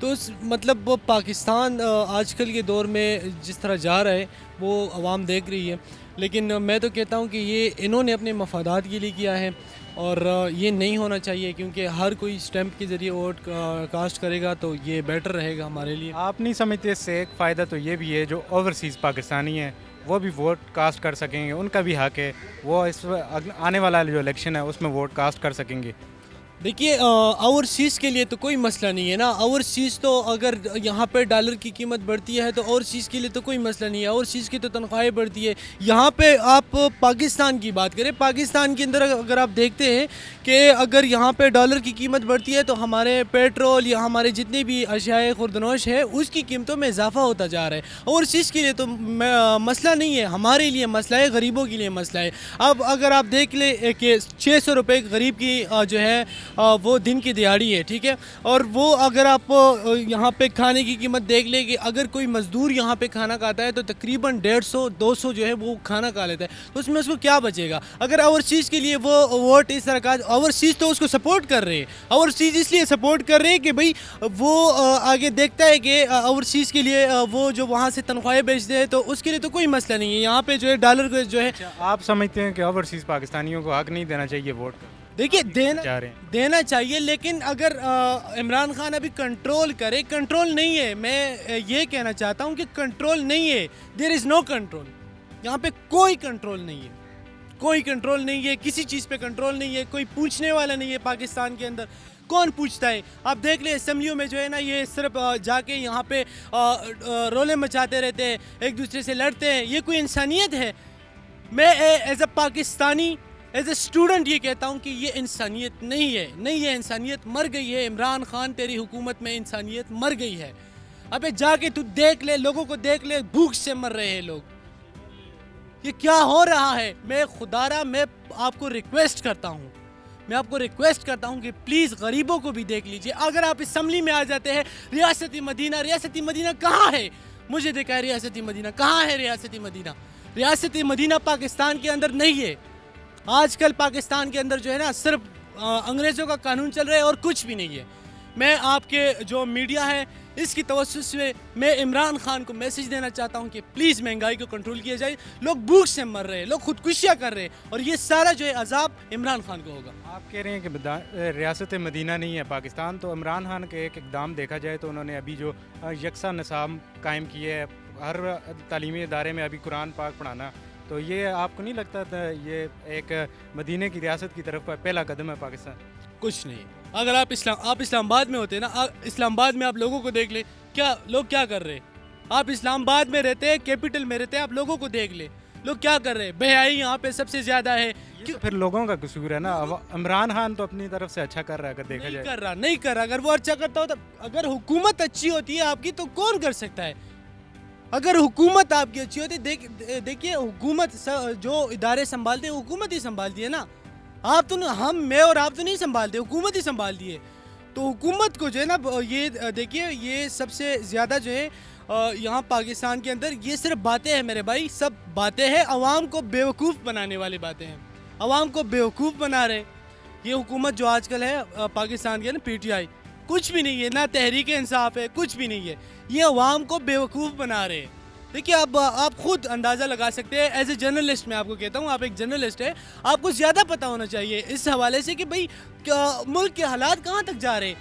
تو مطلب وہ پاکستان آج کل کے دور میں جس طرح جا رہا ہے وہ عوام دیکھ رہی ہے، لیکن میں تو کہتا ہوں کہ یہ انہوں نے اپنے مفادات کے لیے کیا ہے اور یہ نہیں ہونا چاہیے، کیونکہ ہر کوئی اسٹیمپ کے ذریعے ووٹ کاسٹ کرے گا تو یہ بیٹر رہے گا ہمارے لیے۔ آپ نہیں سمجھتے اس سے ایک فائدہ تو یہ بھی ہے جو اوورسیز پاکستانی ہیں وہ بھی ووٹ کاسٹ کر سکیں گے، ان کا بھی حق ہے، وہ اس آنے والا جو الیکشن ہے اس میں ووٹ کاسٹ کر سکیں گے۔ دیکھیے اوورسیز کے لیے تو کوئی مسئلہ نہیں ہے نا، اوورسیز تو اگر یہاں پہ ڈالر کی قیمت بڑھتی ہے تو اوورسیز کے لیے تو کوئی مسئلہ نہیں ہے، اوورسیز کی تو تنخواہیں بڑھتی ہے۔ یہاں پہ آپ پاکستان کی بات کریں، پاکستان کے اندر اگر آپ دیکھتے ہیں کہ اگر یہاں پہ ڈالر کی قیمت بڑھتی ہے تو ہمارے پیٹرول یا ہمارے جتنے بھی اشیاء خوردنوش ہے اس کی قیمتوں میں اضافہ ہوتا جا رہا ہے۔ اوورسیز کے لیے تو مسئلہ نہیں ہے، ہمارے لیے مسئلہ ہے، غریبوں کے لیے مسئلہ ہے۔ اب اگر آپ دیکھ لیں کہ 600 روپے غریب کی جو ہے وہ دن کی دیہاڑی ہے، ٹھیک ہے، اور وہ اگر آپ یہاں پہ کھانے کی قیمت دیکھ لیں کہ اگر کوئی مزدور یہاں پہ کھانا کھاتا ہے تو تقریباً 150-200 جو ہے وہ کھانا کھا لیتا ہے، تو اس میں اس کو کیا بچے گا؟ اگر اوورسیز کے لیے وہ ووٹ اس طرح کا، اوورسیز تو اس کو سپورٹ کر رہے ہیں، اوورسیز اس لیے سپورٹ کر رہے ہیں کہ بھئی وہ آگے دیکھتا ہے کہ اوورسیز کے لیے وہ جو وہاں سے تنخواہیں بیچتے ہیں تو اس کے لیے تو کوئی مسئلہ نہیں ہے، یہاں پہ جو ہے ڈالر کو جو ہے۔ آپ سمجھتے ہیں کہ اوورسیز پاکستانیوں کو حق نہیں دینا چاہیے ووٹ کا؟ دیکھیے چاہ رہے ہیں دینا چاہیے، لیکن اگر عمران خان ابھی کنٹرول کرے، کنٹرول نہیں ہے، میں یہ کہنا چاہتا ہوں کہ کنٹرول نہیں ہے، دیر از نو کنٹرول، یہاں پہ کوئی کنٹرول نہیں ہے، کوئی کنٹرول نہیں ہے، کسی چیز پہ کنٹرول نہیں ہے، کوئی پوچھنے والا نہیں ہے پاکستان کے اندر۔ کون پوچھتا ہے؟ آپ دیکھ لیں اسمبلیوں میں جو ہے نا یہ صرف جا کے یہاں پہ رولے مچاتے رہتے ہیں، ایک دوسرے سے لڑتے ہیں، یہ کوئی انسانیت ہے؟ میں as a Pakistani, as a student یہ کہتا ہوں کہ یہ انسانیت نہیں ہے، نہیں ہے انسانیت، مر گئی ہے۔ عمران خان تیری حکومت میں انسانیت مر گئی ہے۔ ابے جا کے تو دیکھ لے، لوگوں کو دیکھ لے، بھوک سے مر رہے ہیں لوگ، یہ کیا ہو رہا ہے؟ میں خدارا میں آپ کو ریکویسٹ کرتا ہوں، میں آپ کو ریکویسٹ کرتا ہوں کہ پلیز غریبوں کو بھی دیکھ لیجئے۔ اگر آپ اسمبلی میں آ جاتے ہیں، ریاستی مدینہ کہاں ہے؟ مجھے دیکھا ہے ریاستی مدینہ کہاں ہے؟ ریاستی مدینہ پاکستان کے اندر نہیں ہے۔ آج کل پاکستان کے اندر جو ہے نا صرف انگریزوں کا قانون چل رہا ہے اور کچھ بھی نہیں ہے۔ میں آپ کے جو میڈیا ہے اس کی توسط سے میں عمران خان کو میسج دینا چاہتا ہوں کہ پلیز مہنگائی کو کنٹرول کیا جائے، لوگ بھوک سے مر رہے ہیں، لوگ خودکشیاں کر رہے ہیں، اور یہ سارا جو ہے عذاب عمران خان کو ہوگا۔ آپ کہہ رہے ہیں کہ ریاست مدینہ نہیں ہے پاکستان، تو عمران خان کے ایک اقدام دیکھا جائے تو انہوں نے ابھی جو یکساں نصاب قائم کیے ہے، ہر تعلیمی ادارے میں ابھی قرآن پاک پڑھانا، تو یہ آپ کو نہیں لگتا تھا یہ ایک مدینہ کی ریاست کی طرف پہلا قدم ہے پاکستان؟ کچھ نہیں۔ اگر آپ اسلام آباد میں ہوتے نا، اسلام آباد میں آپ لوگوں کو دیکھ لیں، کیا لوگ کیا کر رہے ہیں؟ آپ اسلام آباد میں رہتے ہیں، کیپٹل میں رہتے ہیں، آپ لوگوں کو دیکھ لیں لوگ کیا کر رہے ہیں۔ بے حیائی یہاں پہ سب سے زیادہ ہے۔ پھر لوگوں کا قصور ہے نا، عمران خان تو اپنی طرف سے اچھا کر رہا ہے اگر دیکھا جائے۔ نہیں کر رہا، اگر وہ اچھا کرتا ہو تو، اگر حکومت اچھی ہوتی ہے آپ کی تو کون کر سکتا ہے؟ اگر حکومت آپ کی اچھی ہوتی، دیکھیے حکومت جو ادارے سنبھالتے ہیں حکومت ہی سنبھالتی ہے نا، آپ تو میں اور آپ تو نہیں سنبھالتے، حکومت ہی سنبھالتی ہے۔ تو حکومت کو جو ہے نا یہ دیکھیے یہ سب سے زیادہ جو ہے یہاں پاکستان کے اندر یہ صرف باتیں ہیں میرے بھائی، سب باتیں ہیں، عوام کو بیوقوف بنانے والی باتیں ہیں، عوام کو بیوقوف بنا رہے۔ یہ حکومت جو آج کل ہے پاکستان کے نا پی ٹی آئی، کچھ بھی نہیں ہے، نہ تحریک انصاف ہے، کچھ بھی نہیں ہے، یہ عوام کو بیوقوف بنا رہے ہیں۔ دیکھیے آپ خود اندازہ لگا سکتے ہیں، ایز اے جرنلسٹ میں آپ کو کہتا ہوں، آپ ایک جرنلسٹ ہے، آپ کو زیادہ پتہ ہونا چاہیے اس حوالے سے کہ بھئی ملک کے حالات کہاں تک جا رہے ہیں۔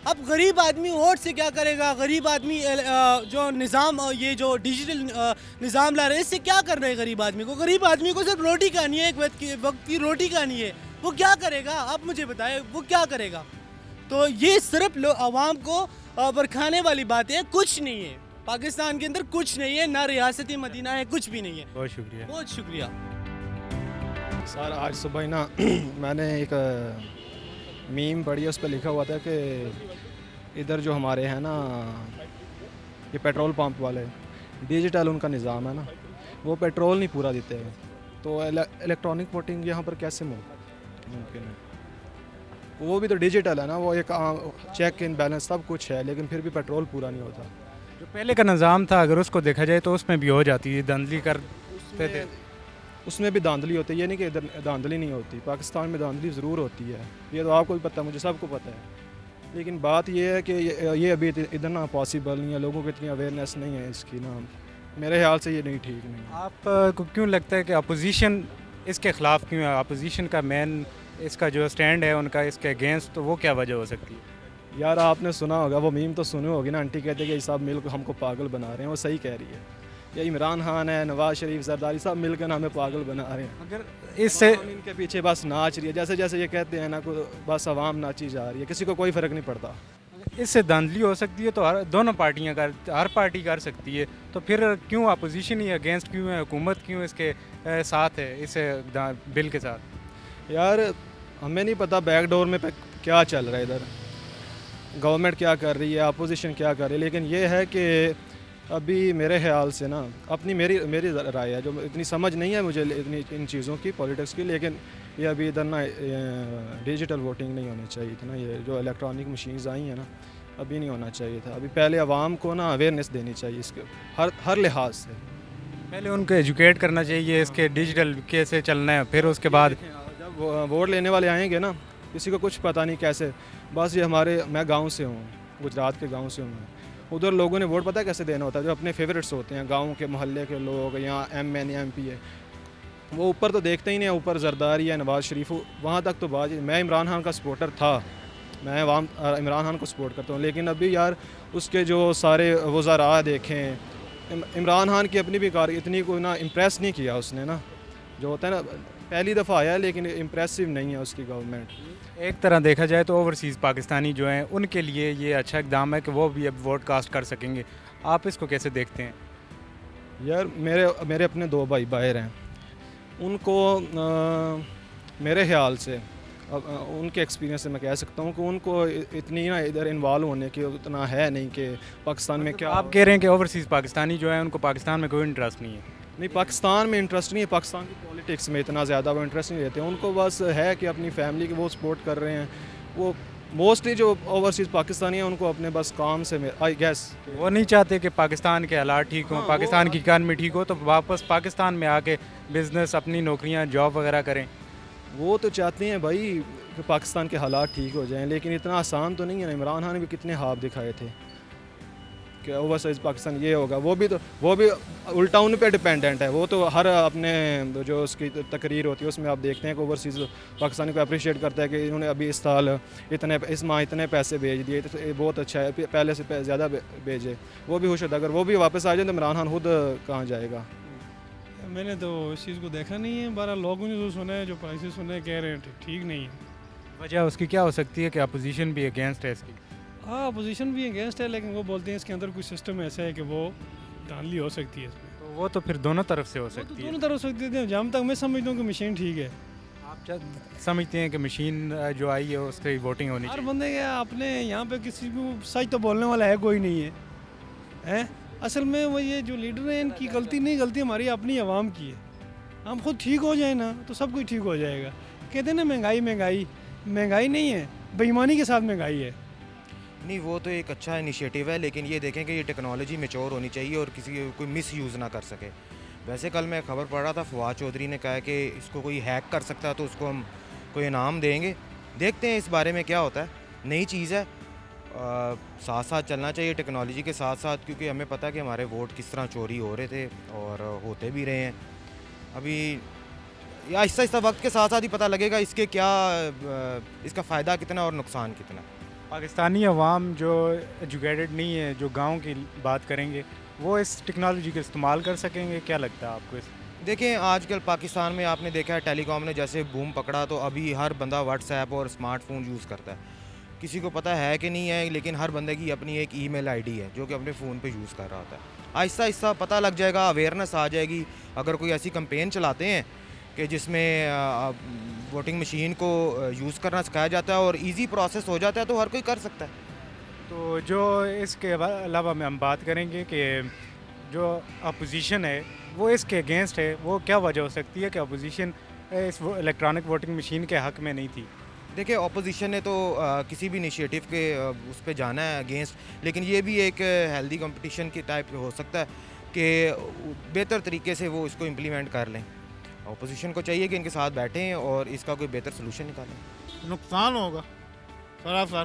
اب غریب آدمی ووٹ سے کیا کرے گا؟ غریب آدمی جو نظام، یہ جو ڈیجیٹل نظام لا رہے ہیں، اس سے کیا کر رہے ہیں غریب آدمی کو؟ غریب آدمی کو صرف روٹی کھانی ہے، ایک وقت کی روٹی کھانی ہے، وہ کیا کرے گا؟ آپ مجھے بتائیں وہ کیا کرے گا؟ تو یہ صرف عوام کو برکھانے والی باتیں ہیں، کچھ نہیں ہے پاکستان کے اندر، کچھ نہیں ہے، نہ ریاستی مدینہ ہے، کچھ بھی نہیں ہے۔ بہت شکریہ، بہت شکریہ سر۔ آج صبح ہی نا میں نے ایک میم پڑھی، اس پہ لکھا ہوا تھا کہ ادھر جو ہمارے ہیں نا یہ پیٹرول پمپ والے، ڈیجیٹل ان کا نظام ہے نا، وہ پیٹرول نہیں پورا دیتے ہیں، تو الیکٹرانک ووٹنگ یہاں پر کیسے ممکن ہے؟ وہ بھی تو ڈیجیٹل ہے نا، وہ ایک چیک ان بیلنس سب کچھ ہے، لیکن پھر بھی پیٹرول پورا نہیں ہوتا۔ جو پہلے کا نظام تھا اگر اس کو دیکھا جائے تو اس میں بھی ہو جاتی تھی، دھاندلی کرتے تھے، اس میں بھی دھاندلی ہوتی ہے، یہ نہیں کہ ادھر دھاندلی نہیں ہوتی، پاکستان میں دھاندلی ضرور ہوتی ہے، یہ تو آپ کو بھی پتہ ہے، مجھے سب کو پتہ ہے۔ لیکن بات یہ ہے کہ یہ ابھی ادھر نا پاسبل نہیں ہے, لوگوں کو اتنی اویئرنیس نہیں ہے اس کی نا, میرے خیال سے یہ نہیں ٹھیک نہیں. آپ کو کیوں لگتا ہے کہ اپوزیشن اس کے خلاف کیوں ہے؟ اپوزیشن کا مین اس کا جو سٹینڈ ہے ان کا اس کے اگینسٹ, تو وہ کیا وجہ ہو سکتی ہے؟ یار آپ نے سنا ہوگا وہ میم تو سنی ہوگی نا, آنٹی کہتے ہیں کہ یہ سب مل کر ہم کو پاگل بنا رہے ہیں. وہ صحیح کہہ رہی ہے. یہ عمران خان ہے, نواز شریف, زرداری, سب مل کر ہمیں پاگل بنا رہے ہیں. اگر اس سے ان کے پیچھے بس ناچ رہی ہے, جیسے جیسے یہ کہتے ہیں نا, بس عوام ناچی جا رہی ہے, کسی کو کوئی فرق نہیں پڑتا. اس سے دھاندلی ہو سکتی ہے تو دونوں پارٹیاں ہر پارٹی کر سکتی ہے, تو پھر کیوں اپوزیشن ہی اگینسٹ کیوں ہے, حکومت کیوں اس کے ساتھ ہے اس بل کے ساتھ؟ یار ہمیں نہیں پتہ بیک ڈور میں کیا چل رہا ہے ادھر, گورنمنٹ کیا کر رہی ہے, اپوزیشن کیا کر رہی ہے. لیکن یہ ہے کہ ابھی میرے خیال سے نا, اپنی میری رائے ہے, جو اتنی سمجھ نہیں ہے مجھے اتنی ان چیزوں کی, پولیٹکس کی, لیکن یہ ابھی ادھر نا ڈیجیٹل ووٹنگ نہیں ہونی چاہیے تھی نا. یہ جو الیکٹرانک مشینز آئی ہیں نا, ابھی نہیں ہونا چاہیے تھا. ابھی پہلے عوام کو نا اویئرنیس دینی چاہیے اس کے ہر لحاظ سے. پہلے ان کو ایجوکیٹ کرنا چاہیے اس کے ڈیجیٹل کیسے چلنا ہے, پھر اس کے بعد جب ووٹ لینے والے آئیں گے نا, کسی کو کچھ پتہ نہیں کیسے. بس یہ میں گاؤں سے ہوں, گجرات کے گاؤں سے ہوں میں. ادھر لوگوں نے ووٹ پتہ کیسے دینا ہوتا ہے, جو اپنے فیوریٹس ہوتے ہیں, گاؤں کے محلے کے لوگ, یہاں ایم این ایم پی ہے, وہ اوپر تو دیکھتے ہی نہیں. اوپر زرداری ہے, نواز شریف, وہاں تک تو بات. میں عمران خان کا سپورٹر تھا, میں عمران خان کو سپورٹ کرتا ہوں, لیکن ابھی یار اس کے جو سارے وزراء دیکھیں, عمران خان کی اپنی بھی اتنی کوئی نا امپریس نہیں کیا اس نے نا. جو ہوتا ہے نا, پہلی دفعہ آیا ہے لیکن امپریسو نہیں ہے اس کی گورنمنٹ. ایک طرح دیکھا جائے تو اوورسیز پاکستانی جو ہیں ان کے لیے یہ اچھا اقدام ہے کہ وہ بھی اب ووٹ کاسٹ کر سکیں گے. آپ اس کو کیسے دیکھتے ہیں؟ یار میرے اپنے 2 بھائی باہر ہیں, ان کو میرے خیال سے ان کے ایکسپیرینس سے میں کہہ سکتا ہوں کہ ان کو اتنی نا ادھر انوالو ہونے کی اتنا ہے نہیں کہ پاکستان میں کیا. آپ کہہ رہے ہیں کہ اوورسیز پاکستانی جو ہیں ان کو پاکستان میں کوئی انٹرسٹ نہیں ہے؟ نہیں, پاکستان میں انٹرسٹ نہیں ہے, پاکستان کی پولیٹکس میں اتنا زیادہ وہ انٹرسٹ نہیں لیتے. ان کو بس ہے کہ اپنی فیملی کی وہ سپورٹ کر رہے ہیں. وہ موسٹلی جو اوورسیز پاکستانی ہیں ان کو اپنے بس کام سے آئی گیس وہ نہیں چاہتے کہ پاکستان کے حالات ٹھیک ہوں, پاکستان کی اکانومی ٹھیک ہو, تو واپس پاکستان میں آ کے بزنس, اپنی نوکریاں, جاب وغیرہ کریں. وہ تو چاہتے ہیں بھائی کہ پاکستان کے حالات ٹھیک ہو جائیں, لیکن اتنا آسان تو نہیں ہے نا. عمران خان نے بھی کتنے خواب دکھائے تھے کہ اوورسیز پاکستان یہ ہوگا, وہ بھی الٹا ان پہ ڈپینڈنٹ ہے. وہ تو ہر اپنے جو اس کی تقریر ہوتی ہے اس میں آپ دیکھتے ہیں کہ اوورسیز پاکستانی کو اپریشیٹ کرتا ہے کہ انہوں نے ابھی اس ماہ اتنے پیسے بھیج دیے, تو بہت اچھا ہے, پہلے سے زیادہ بھیجے. وہ بھی خوش ہوتا ہے. اگر وہ بھی واپس آ جائیں تو عمران خان خود کہاں جائے گا. میں نے تو اس چیز کو دیکھا نہیں ہے, بارہ لوگوں نے جو سنا ہے, جو پرائسز سنے, کہہ رہے ہیں ٹھیک نہیں ہے. وجہ اس کی کیا ہو سکتی ہے کہ اپوزیشن بھی اگینسٹ ہے اس کی؟ ہاں, اپوزیشن بھی اگینسٹ ہے, لیکن وہ بولتے ہیں اس کے اندر کوئی سسٹم ایسا ہے کہ وہ دھاندلی ہو سکتی ہے اس میں. تو وہ تو پھر دونوں طرف سے ہو وہ تو سکتی ہے. دونوں طرف ہو سکتی ہے. جہاں تک میں سمجھتا ہوں کہ مشین ٹھیک ہے. آپ سمجھتے ہیں کہ مشین جو آئی ہے اس کی ووٹنگ ہونی ہر چاہیے؟ بندے کے اپنے یہاں پہ کسی کو سچ تو بولنے والا ہے کوئی نہیں ہے. اصل میں وہ یہ جو لیڈر ہیں ان کی غلطی نہیں, غلطی ہماری اپنی عوام کی ہے. ہم خود ٹھیک ہو جائیں نا تو سب کچھ ٹھیک ہو جائے گا. کہتے ہیں نا مہنگائی نہیں ہے, بے ایمانی کے ساتھ مہنگائی ہے. نہیں, وہ تو ایک اچھا انیشیٹو ہے, لیکن یہ دیکھیں کہ یہ ٹیکنالوجی میچور ہونی چاہیے اور کسی کوئی مس یوز نہ کر سکے. ویسے کل میں خبر پڑھ رہا تھا, فواد چودھری نے کہا کہ اس کو کوئی ہیک کر سکتا ہے تو اس کو ہم کوئی انعام دیں گے. دیکھتے ہیں اس بارے میں کیا ہوتا ہے. نئی چیز ہے, ساتھ ساتھ چلنا چاہیے ٹیکنالوجی کے ساتھ ساتھ, کیونکہ ہمیں پتہ ہے کہ ہمارے ووٹ کس طرح چوری ہو رہے تھے اور ہوتے بھی رہے ہیں. ابھی آہستہ آہستہ وقت کے ساتھ ساتھ ہی پتہ لگے گا اس کے کیا, اس کا فائدہ کتنا اور نقصان کتنا. پاکستانی عوام جو ایجوکیٹڈ نہیں ہے, جو گاؤں کی بات کریں گے, وہ اس ٹیکنالوجی کا استعمال کر سکیں گے؟ کیا لگتا ہے آپ کو اس؟ دیکھیں, آج کل پاکستان میں آپ نے دیکھا ہے ٹیلی کام نے جیسے بوم پکڑا, تو ابھی ہر بندہ واٹس ایپ اور اسمارٹ فون یوز کرتا ہے. کسی کو پتہ ہے کہ نہیں ہے, لیکن ہر بندے کی اپنی ایک ای میل آئی ڈی ہے جو کہ اپنے فون پہ یوز کر رہا ہوتا ہے. آہستہ آہستہ پتہ لگ جائے گا, اویئرنیس آ جائے گی. اگر کوئی ایسی کمپین چلاتے ہیں کہ جس میں ووٹنگ مشین کو یوز کرنا سکھایا جاتا ہے اور ایزی پروسیس ہو جاتا ہے, تو ہر کوئی کر سکتا ہے. تو جو اس کے علاوہ میں ہم بات کریں گے کہ جو اپوزیشن ہے وہ اس کے اگینسٹ ہے, وہ کیا وجہ ہو سکتی ہے کہ اپوزیشن اس الیکٹرانک ووٹنگ مشین کے حق میں نہیں تھی؟ دیکھیں, اپوزیشن نے تو کسی بھی انیشیٹو کے اس پہ جانا ہے اگینسٹ, لیکن یہ بھی ایک ہیلدی کمپٹیشن کی ٹائپ ہو سکتا ہے کہ بہتر طریقے سے وہ اس کو امپلیمنٹ کر لیں. اپوزیشن کو چاہیے کہ ان کے ساتھ بیٹھیں اور اس کا کوئی بہتر سلوشن نکالیں. نقصان ہوگا سراسر,